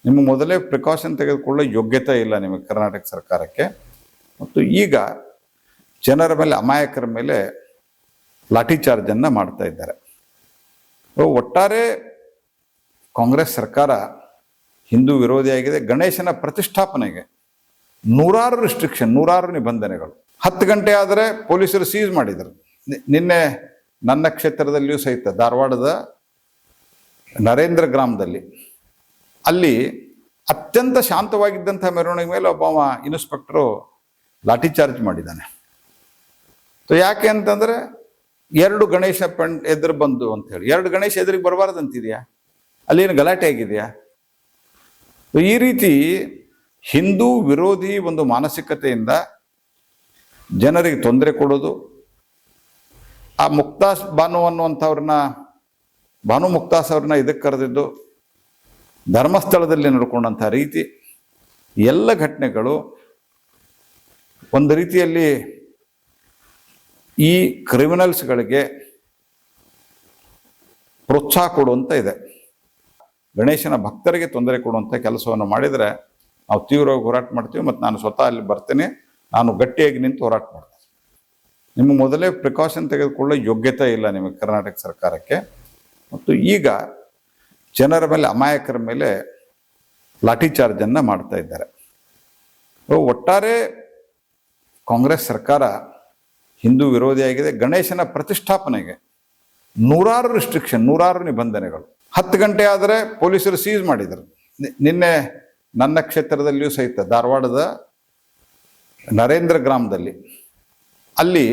ನಿಮ್ಮ ಮೊದಲೇ ಪ್ರಿಕಾಷನ್ ತೆಗೆದುಕೊಳ್ಳೋ ಯೋಗ್ಯತೆ ಇಲ್ಲ ನಿಮಗೆ ಕರ್ನಾಟಕ ಸರ್ಕಾರಕ್ಕೆ. ಮತ್ತು ಈಗ ಜನರ ಮೇಲೆ, ಅಮಾಯಕರ ಮೇಲೆ ಲಾಠಿ ಚಾರ್ಜನ್ನು ಮಾಡ್ತಾ ಇದ್ದಾರೆ. ಒಟ್ಟಾರೆ ಕಾಂಗ್ರೆಸ್ ಸರ್ಕಾರ ಹಿಂದೂ ವಿರೋಧಿಯಾಗಿದೆ. ಗಣೇಶನ ಪ್ರತಿಷ್ಠಾಪನೆಗೆ ನೂರಾರು ರಿಸ್ಟ್ರಿಕ್ಷನ್, ನೂರಾರು ನಿಬಂಧನೆಗಳು. 10 ಗಂಟೆ ಆದರೆ ಪೊಲೀಸರು ಸೀಸ್ ಮಾಡಿದರು. ನಿನ್ನೆ ನನ್ನ ಕ್ಷೇತ್ರದಲ್ಲಿಯೂ ಸಹಿತ ಧಾರವಾಡದ ನರೇಂದ್ರ ಗ್ರಾಮದಲ್ಲಿ ಅಲ್ಲಿ ಅತ್ಯಂತ ಶಾಂತವಾಗಿದ್ದಂಥ ಮೆರವಣಿಗೆ ಮೇಲೆ ಒಬ್ಬ ಇನ್ಸ್ಪೆಕ್ಟರು ಲಾಠಿ ಚಾರ್ಜ್ ಮಾಡಿದ್ದಾನೆ. ಯಾಕೆ ಅಂತಂದರೆ 2 ಗಣೇಶ ಎದುರು ಬಂದು ಅಂತ ಹೇಳಿ. 2 ಗಣೇಶ ಎದುರಿಗೆ ಬರಬಾರ್ದಂತಿದೆಯಾ? ಅಲ್ಲೇನು ಗಲಾಟೆ ಆಗಿದೆಯಾ? ಈ ರೀತಿ ಹಿಂದೂ ವಿರೋಧಿ ಒಂದು ಮಾನಸಿಕತೆಯಿಂದ ಜನರಿಗೆ ತೊಂದರೆ ಕೊಡೋದು, ಆ ಮುಕ್ತಾಸ್ ಬಾನು ಅನ್ನುವಂಥವ್ರನ್ನ, ಭಾನು ಮುಕ್ತಾಸ್ ಅವ್ರನ್ನ ಇದಕ್ಕೆ ಕರೆದಿದ್ದು, ಧರ್ಮಸ್ಥಳದಲ್ಲಿ ನಡ್ಕೊಂಡಂಥ ರೀತಿ, ಎಲ್ಲ ಘಟನೆಗಳು ಒಂದು ರೀತಿಯಲ್ಲಿ ಈ ಕ್ರಿಮಿನಲ್ಸ್ಗಳಿಗೆ ಪ್ರೋತ್ಸಾಹ ಕೊಡುವಂತ ಇದೆ. ಗಣೇಶನ ಭಕ್ತರಿಗೆ ತೊಂದರೆ ಕೊಡುವಂಥ ಕೆಲಸವನ್ನು ಮಾಡಿದರೆ ನಾವು ತೀವ್ರವಾಗಿ ಹೋರಾಟ ಮಾಡ್ತೀವಿ. ಮತ್ತು ನಾನು ಸ್ವತಃ ಅಲ್ಲಿ ಬರ್ತೇನೆ, ನಾನು ಗಟ್ಟಿಯಾಗಿ ನಿಂತು ಹೋರಾಟ ಮಾಡ್ತೀನಿ. ನಿಮ್ಮ ಮೊದಲೇ ಪ್ರಿಕಾಷನ್ ತೆಗೆದುಕೊಳ್ಳೋ ಯೋಗ್ಯತೆ ಇಲ್ಲ ನಿಮಗೆ ಕರ್ನಾಟಕ ಸರ್ಕಾರಕ್ಕೆ. ಮತ್ತು ಈಗ ಜನರ ಮೇಲೆ, ಅಮಾಯಕರ ಮೇಲೆ ಲಾಠಿ ಚಾರ್ಜನ್ನು ಮಾಡ್ತಾ ಇದ್ದಾರೆ. ಒಟ್ಟಾರೆ ಕಾಂಗ್ರೆಸ್ ಸರ್ಕಾರ ಹಿಂದೂ ವಿರೋಧಿಯಾಗಿದೆ. ಗಣೇಶನ ಪ್ರತಿಷ್ಠಾಪನೆಗೆ ನೂರಾರು ರಿಸ್ಟ್ರಿಕ್ಷನ್, ನೂರಾರು ನಿಬಂಧನೆಗಳು. 10 ಗಂಟೆ ಆದರೆ ಪೊಲೀಸರು ಸೀಸ್ ಮಾಡಿದರು. ನಿನ್ನೆ ನನ್ನ ಕ್ಷೇತ್ರದಲ್ಲಿಯೂ ಸಹಿತ ಧಾರವಾಡದ ನರೇಂದ್ರ ಗ್ರಾಮದಲ್ಲಿ ಅಲ್ಲಿ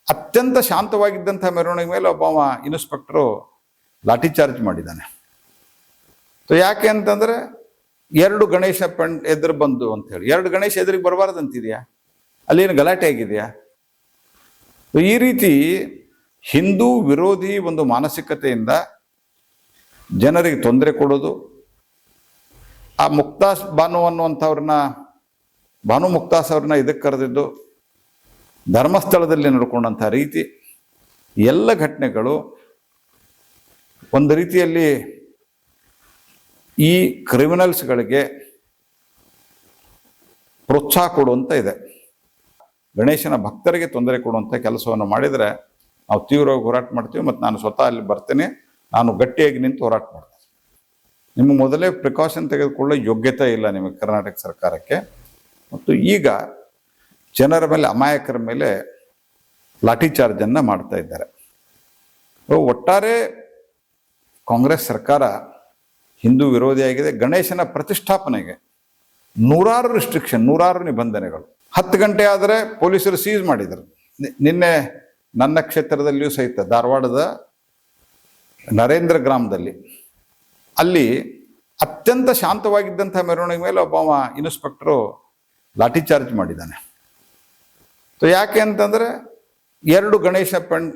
ಅತ್ಯಂತ ಶಾಂತವಾಗಿದ್ದಂಥ ಮೆರವಣಿಗೆ ಮೇಲೆ ಒಬ್ಬ ಇನ್ಸ್ಪೆಕ್ಟರು ಲಾಠಿ ಚಾರ್ಜ್ ಮಾಡಿದ್ದಾನೆ. ಯಾಕೆ ಅಂತಂದರೆ 2 ಗಣೇಶ ಎದುರು ಬಂದು ಅಂತ ಹೇಳಿ. 2 ಗಣೇಶ ಎದುರಿಗೆ ಬರಬಾರ್ದಂತಿದೆಯಾ? ಅಲ್ಲೇನು ಗಲಾಟೆ ಆಗಿದೆಯಾ? ಈ ರೀತಿ ಹಿಂದೂ ವಿರೋಧಿ ಒಂದು ಮಾನಸಿಕತೆಯಿಂದ ಜನರಿಗೆ ತೊಂದರೆ ಕೊಡೋದು, ಆ ಮುಕ್ತಾಸ್ ಬಾನು ಅನ್ನುವಂಥವ್ರನ್ನ, ಭಾನು ಮುಕ್ತಾಸ್ ಅವ್ರನ್ನ ಇದಕ್ಕೆ ಕರೆದಿದ್ದು, ಧರ್ಮಸ್ಥಳದಲ್ಲಿ ನಡ್ಕೊಂಡಂಥ ರೀತಿ, ಎಲ್ಲ ಘಟನೆಗಳು ಒಂದು ರೀತಿಯಲ್ಲಿ ಈ ಕ್ರಿಮಿನಲ್ಸ್ಗಳಿಗೆ ಪ್ರೋತ್ಸಾಹ ಕೊಡುವಂತ ಇದೆ. ಗಣೇಶನ ಭಕ್ತರಿಗೆ ತೊಂದರೆ ಕೊಡುವಂಥ ಕೆಲಸವನ್ನು ಮಾಡಿದರೆ ನಾವು ತೀವ್ರವಾಗಿ ಹೋರಾಟ ಮಾಡ್ತೀವಿ. ಮತ್ತು ನಾನು ಸ್ವತಃ ಅಲ್ಲಿ ಬರ್ತೇನೆ, ನಾನು ಗಟ್ಟಿಯಾಗಿ ನಿಂತು ಹೋರಾಟ ಮಾಡ್ತೀನಿ. ನಿಮ್ಮ ಮೊದಲೇ ಪ್ರಿಕಾಷನ್ ತೆಗೆದುಕೊಳ್ಳೋ ಯೋಗ್ಯತೆ ಇಲ್ಲ ನಿಮಗೆ ಕರ್ನಾಟಕ ಸರ್ಕಾರಕ್ಕೆ. ಮತ್ತು ಈಗ ಜನರ ಮೇಲೆ, ಅಮಾಯಕರ ಮೇಲೆ ಲಾಠಿ ಚಾರ್ಜನ್ನು ಮಾಡ್ತಾ ಇದ್ದಾರೆ. ಒಟ್ಟಾರೆ ಕಾಂಗ್ರೆಸ್ ಸರ್ಕಾರ ಹಿಂದೂ ವಿರೋಧಿಯಾಗಿದೆ. ಗಣೇಶನ ಪ್ರತಿಷ್ಠಾಪನೆಗೆ ನೂರಾರು ರಿಸ್ಟ್ರಿಕ್ಷನ್, ನೂರಾರು ನಿಬಂಧನೆಗಳು. 10 ಗಂಟೆ ಆದರೆ ಪೊಲೀಸರು ಸೀಸ್ ಮಾಡಿದರು. ನಿನ್ನೆ ನನ್ನ ಕ್ಷೇತ್ರದಲ್ಲಿಯೂ ಸಹಿತ ಧಾರವಾಡದ ನರೇಂದ್ರ ಗ್ರಾಮದಲ್ಲಿ ಅಲ್ಲಿ ಅತ್ಯಂತ ಶಾಂತವಾಗಿದ್ದಂಥ ಮೆರವಣಿಗೆ ಮೇಲೆ ಒಬ್ಬ ಇನ್ಸ್ಪೆಕ್ಟರು ಲಾಠಿ ಚಾರ್ಜ್ ಮಾಡಿದ್ದಾನೆ. ಯಾಕೆ ಅಂತಂದರೆ 2 ಗಣೇಶ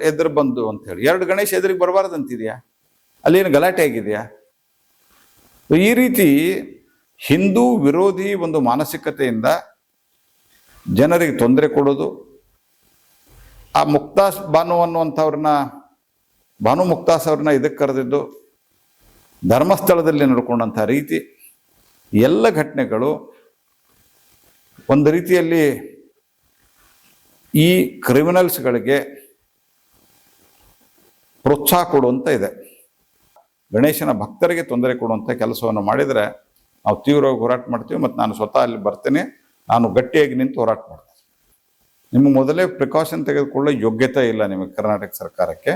ಎದುರು ಬಂದು ಅಂತ ಹೇಳಿ. 2 ಗಣೇಶ ಎದುರಿಗೆ ಬರಬಾರ್ದಂತಿದೆಯಾ? ಅಲ್ಲೇನು ಗಲಾಟೆ ಆಗಿದೆಯಾ? ಈ ರೀತಿ ಹಿಂದೂ ವಿರೋಧಿ ಒಂದು ಮಾನಸಿಕತೆಯಿಂದ ಜನರಿಗೆ ತೊಂದರೆ ಕೊಡೋದು, ಆ ಮುಕ್ತಾಸ್ ಬಾನು ಅನ್ನುವಂಥವ್ರನ್ನ, ಭಾನು ಮುಕ್ತಾಸ್ ಅವ್ರನ್ನ ಇದಕ್ಕೆ ಕರೆದಿದ್ದು, ಧರ್ಮಸ್ಥಳದಲ್ಲಿ ನಡ್ಕೊಂಡಂಥ ರೀತಿ, ಎಲ್ಲ ಘಟನೆಗಳು ಒಂದು ರೀತಿಯಲ್ಲಿ ಈ ಕ್ರಿಮಿನಲ್ಸ್ಗಳಿಗೆ ಪ್ರೋತ್ಸಾಹ ಕೊಡುವಂತ ಇದೆ. ಗಣೇಶನ ಭಕ್ತರಿಗೆ ತೊಂದರೆ ಕೊಡುವಂಥ ಕೆಲಸವನ್ನು ಮಾಡಿದರೆ ನಾವು ತೀವ್ರವಾಗಿ ಹೋರಾಟ ಮಾಡ್ತೀವಿ. ಮತ್ತು ನಾನು ಸ್ವತಃ ಅಲ್ಲಿ ಬರ್ತೇನೆ, ನಾನು ಗಟ್ಟಿಯಾಗಿ ನಿಂತು ಹೋರಾಟ ಮಾಡ್ತೀನಿ. ನಿಮ್ಮ ಮೊದಲೇ ಪ್ರಿಕಾಷನ್ ತೆಗೆದುಕೊಳ್ಳೋ ಯೋಗ್ಯತೆ ಇಲ್ಲ ನಿಮಗೆ ಕರ್ನಾಟಕ ಸರ್ಕಾರಕ್ಕೆ.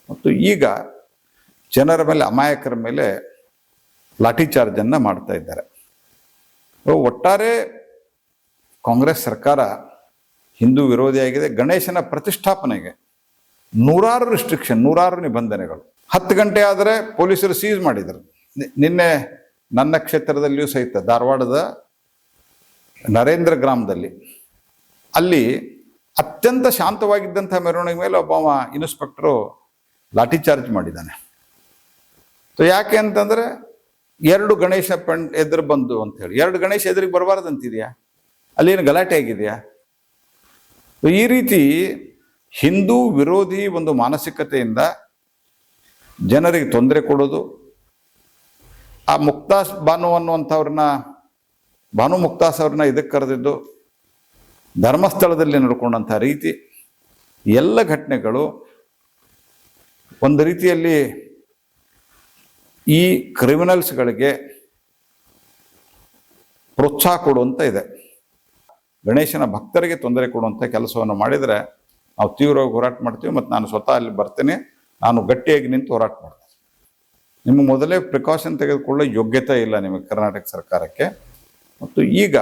ಮತ್ತು ಈಗ ಜನರ ಮೇಲೆ, ಅಮಾಯಕರ ಮೇಲೆ ಲಾಠಿ ಚಾರ್ಜನ್ನು ಮಾಡ್ತಾ ಇದ್ದಾರೆ. ಒಟ್ಟಾರೆ ಕಾಂಗ್ರೆಸ್ ಸರ್ಕಾರ ಹಿಂದೂ ವಿರೋಧಿಯಾಗಿದೆ. ಗಣೇಶನ ಪ್ರತಿಷ್ಠಾಪನೆಗೆ ನೂರಾರು ರಿಸ್ಟ್ರಿಕ್ಷನ್, ನೂರಾರು ನಿಬಂಧನೆಗಳು. 10 ಗಂಟೆ ಆದರೆ ಪೊಲೀಸರು ಸೀಸ್ ಮಾಡಿದರು. ನಿನ್ನೆ ನನ್ನ ಕ್ಷೇತ್ರದಲ್ಲಿಯೂ ಸಹಿತ ಧಾರವಾಡದ ನರೇಂದ್ರ ಗ್ರಾಮದಲ್ಲಿ ಅಲ್ಲಿ ಅತ್ಯಂತ ಶಾಂತವಾಗಿದ್ದಂಥ ಮೆರವಣಿಗೆ ಮೇಲೆ ಒಬ್ಬ ಇನ್ಸ್ಪೆಕ್ಟರು ಲಾಠಿ ಚಾರ್ಜ್ ಮಾಡಿದ್ದಾನೆ. ಯಾಕೆ ಅಂತಂದರೆ 2 ಗಣೇಶ ಎದುರು ಬಂದು ಅಂತ ಹೇಳಿ. 2 ಗಣೇಶ ಎದುರಿಗೆ ಬರಬಾರ್ದಂತಿದೆಯಾ? ಅಲ್ಲೇನು ಗಲಾಟೆ ಆಗಿದೆಯಾ? ಈ ರೀತಿ ಹಿಂದೂ ವಿರೋಧಿ ಒಂದು ಮಾನಸಿಕತೆಯಿಂದ ಜನರಿಗೆ ತೊಂದರೆ ಕೊಡೋದು, ಆ ಮುಕ್ತಾಸ್ ಬಾನು ಅನ್ನುವಂಥವ್ರನ್ನ, ಭಾನು ಮುಕ್ತಾಸ್ ಅವ್ರನ್ನ ಇದಕ್ಕೆ ಕರೆದಿದ್ದು, ಧರ್ಮಸ್ಥಳದಲ್ಲಿ ನಡ್ಕೊಂಡಂಥ ರೀತಿ, ಎಲ್ಲ ಘಟನೆಗಳು ಒಂದು ರೀತಿಯಲ್ಲಿ ಈ ಕ್ರಿಮಿನಲ್ಸ್ಗಳಿಗೆ ಪ್ರೋತ್ಸಾಹ ಕೊಡುವಂತ ಇದೆ. ಗಣೇಶನ ಭಕ್ತರಿಗೆ ತೊಂದರೆ ಕೊಡುವಂಥ ಕೆಲಸವನ್ನು ಮಾಡಿದರೆ ನಾವು ತೀವ್ರವಾಗಿ ಹೋರಾಟ ಮಾಡ್ತೀವಿ. ಮತ್ತು ನಾನು ಸ್ವತಃ ಅಲ್ಲಿ ಬರ್ತೇನೆ, ನಾನು ಗಟ್ಟಿಯಾಗಿ ನಿಂತು ಹೋರಾಟ ಮಾಡ್ತೀನಿ. ನಿಮ್ಮ ಮೊದಲೇ ಪ್ರಿಕಾಷನ್ ತೆಗೆದುಕೊಳ್ಳೋ ಯೋಗ್ಯತೆ ಇಲ್ಲ ನಿಮಗೆ ಕರ್ನಾಟಕ ಸರ್ಕಾರಕ್ಕೆ. ಮತ್ತು ಈಗ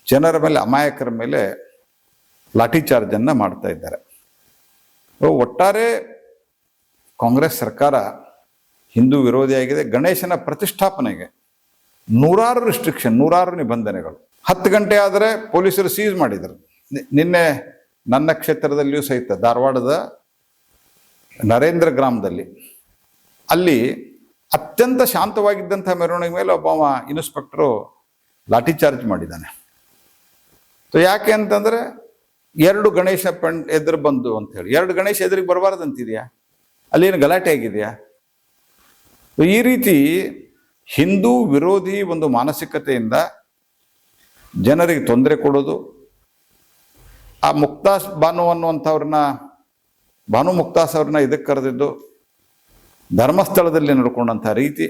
ಜನರ ಮೇಲೆ, ಅಮಾಯಕರ ಮೇಲೆ ಲಾಠಿ ಚಾರ್ಜನ್ನು ಮಾಡ್ತಾ ಇದ್ದಾರೆ. ಒಟ್ಟಾರೆ ಕಾಂಗ್ರೆಸ್ ಸರ್ಕಾರ ಹಿಂದೂ ವಿರೋಧಿಯಾಗಿದೆ. ಗಣೇಶನ ಪ್ರತಿಷ್ಠಾಪನೆಗೆ ನೂರಾರು ರಿಸ್ಟ್ರಿಕ್ಷನ್, ನೂರಾರು ನಿಬಂಧನೆಗಳು. 10 ಗಂಟೆ ಆದರೆ ಪೊಲೀಸರು ಸೀಸ್ ಮಾಡಿದರು. ನಿನ್ನೆ ನನ್ನ ಕ್ಷೇತ್ರದಲ್ಲಿಯೂ ಸಹಿತ ಧಾರವಾಡದ ನರೇಂದ್ರ ಗ್ರಾಮದಲ್ಲಿ ಅಲ್ಲಿ ಅತ್ಯಂತ ಶಾಂತವಾಗಿದ್ದಂಥ ಮೆರವಣಿಗೆ ಮೇಲೆ ಒಬ್ಬ ಇನ್ಸ್ಪೆಕ್ಟರು ಲಾಠಿ ಚಾರ್ಜ್ ಮಾಡಿದ್ದಾನೆ. ಯಾಕೆ ಅಂತಂದರೆ 2 ಗಣೇಶ ಎದುರು ಬಂದು ಅಂತ ಹೇಳಿ. 2 ಗಣೇಶ ಎದುರಿಗೆ ಬರಬಾರ್ದು ಅಂತಿದೆಯಾ? ಅಲ್ಲೇನು ಗಲಾಟೆ ಆಗಿದೆಯಾ? ಈ ರೀತಿ ಹಿಂದೂ ವಿರೋಧಿ ಒಂದು ಮಾನಸಿಕತೆಯಿಂದ ಜನರಿಗೆ ತೊಂದರೆ ಕೊಡೋದು, ಆ ಮುಕ್ತಾಸ್ ಬಾನು ಅನ್ನುವಂಥವ್ರನ್ನ, ಭಾನು ಮುಕ್ತಾಸ್ ಅವ್ರನ್ನ ಇದಕ್ಕೆ ಕರೆದಿದ್ದು, ಧರ್ಮಸ್ಥಳದಲ್ಲಿ ನಡ್ಕೊಂಡಂಥ ರೀತಿ,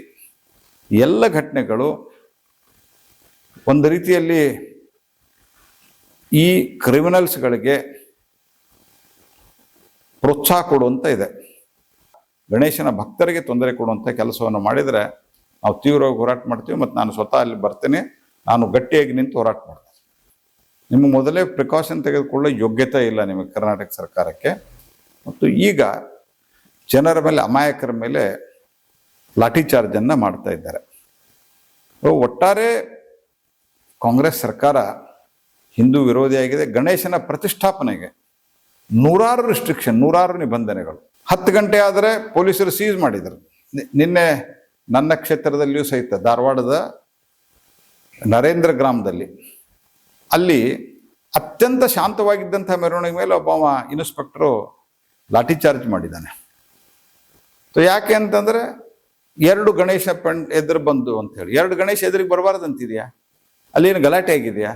ಎಲ್ಲ ಘಟನೆಗಳು ಒಂದು ರೀತಿಯಲ್ಲಿ ಈ ಕ್ರಿಮಿನಲ್ಸ್ಗಳಿಗೆ ಪ್ರೋತ್ಸಾಹ ಕೊಡುವಂತ ಇದೆ. ಗಣೇಶನ ಭಕ್ತರಿಗೆ ತೊಂದರೆ ಕೊಡುವಂಥ ಕೆಲಸವನ್ನು ಮಾಡಿದರೆ ನಾವು ತೀವ್ರವಾಗಿ ಹೋರಾಟ ಮಾಡ್ತೀವಿ. ಮತ್ತು ನಾನು ಸ್ವತಃ ಅಲ್ಲಿ ಬರ್ತೇನೆ, ನಾನು ಗಟ್ಟಿಯಾಗಿ ನಿಂತು ಹೋರಾಟ ಮಾಡ್ತೀನಿ. ನಿಮ್ಮ ಮೊದಲೇ ಪ್ರಿಕಾಷನ್ ತೆಗೆದುಕೊಳ್ಳೋ ಯೋಗ್ಯತೆ ಇಲ್ಲ ನಿಮಗೆ ಕರ್ನಾಟಕ ಸರ್ಕಾರಕ್ಕೆ. ಮತ್ತು ಈಗ ಜನರ ಮೇಲೆ, ಅಮಾಯಕರ ಮೇಲೆ ಲಾಠಿ ಚಾರ್ಜನ್ನು ಮಾಡ್ತಾ ಇದ್ದಾರೆ. ಒಟ್ಟಾರೆ ಕಾಂಗ್ರೆಸ್ ಸರ್ಕಾರ ಹಿಂದೂ ವಿರೋಧಿಯಾಗಿದೆ. ಗಣೇಶನ ಪ್ರತಿಷ್ಠಾಪನೆಗೆ ನೂರಾರು ರಿಸ್ಟ್ರಿಕ್ಷನ್, ನೂರಾರು ನಿಬಂಧನೆಗಳು. 10 ಗಂಟೆ ಆದರೆ ಪೊಲೀಸರು ಸೀಸ್ ಮಾಡಿದರು. ನಿನ್ನೆ ನನ್ನ ಕ್ಷೇತ್ರದಲ್ಲಿಯೂ ಸಹಿತ ಧಾರವಾಡದ ನರೇಂದ್ರ ಗ್ರಾಮದಲ್ಲಿ ಅಲ್ಲಿ ಅತ್ಯಂತ ಶಾಂತವಾಗಿದ್ದಂಥ ಮೆರವಣಿಗೆ ಮೇಲೆ ಒಬ್ಬ ಇನ್ಸ್ಪೆಕ್ಟರು ಲಾಠಿ ಚಾರ್ಜ್ ಮಾಡಿದ್ದಾನೆ. ಯಾಕೆ ಅಂತಂದರೆ 2 ಗಣೇಶ ಎದುರು ಬಂದು ಅಂತ ಹೇಳಿ. 2 ಗಣೇಶ ಎದುರಿಗೆ ಬರಬಾರ್ದು ಅಂತಿದೆಯಾ? ಅಲ್ಲೇನು ಗಲಾಟೆ ಆಗಿದೆಯಾ?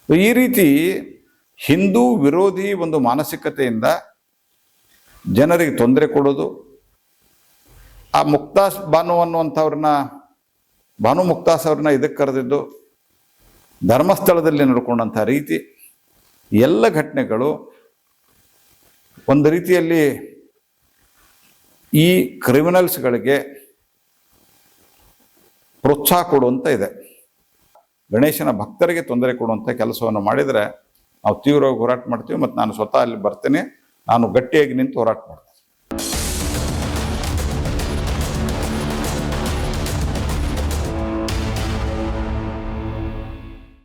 ಈ ರೀತಿ ಹಿಂದೂ ವಿರೋಧಿ ಒಂದು ಮಾನಸಿಕತೆಯಿಂದ ಜನರಿಗೆ ತೊಂದರೆ ಕೊಡೋದು, ಆ ಮುಕ್ತಾಸ್ ಬಾನು ಅನ್ನುವಂಥವ್ರನ್ನ, ಭಾನು ಮುಕ್ತಾಸ್ ಅವ್ರನ್ನ ಇದಕ್ಕೆ ಕರೆದಿದ್ದು, ಧರ್ಮಸ್ಥಳದಲ್ಲಿ ನಡ್ಕೊಂಡಂಥ ರೀತಿ, ಎಲ್ಲ ಘಟನೆಗಳು ಒಂದು ರೀತಿಯಲ್ಲಿ ಈ ಕ್ರಿಮಿನಲ್ಸ್ಗಳಿಗೆ ಪ್ರೋತ್ಸಾಹ ಕೊಡುವಂತ ಇದೆ. ಗಣೇಶನ ಭಕ್ತರಿಗೆ ತೊಂದರೆ ಕೊಡುವಂಥ ಕೆಲಸವನ್ನು ಮಾಡಿದರೆ ನಾವು ತೀವ್ರವಾಗಿ ಹೋರಾಟ ಮಾಡ್ತೀವಿ. ಮತ್ತು ನಾನು ಸ್ವತಃ ಅಲ್ಲಿ ಬರ್ತೇನೆ, ನಾನು ಗಟ್ಟಿಯಾಗಿ ನಿಂತು ಹೋರಾಟ ಮಾಡ್ತೀನಿ.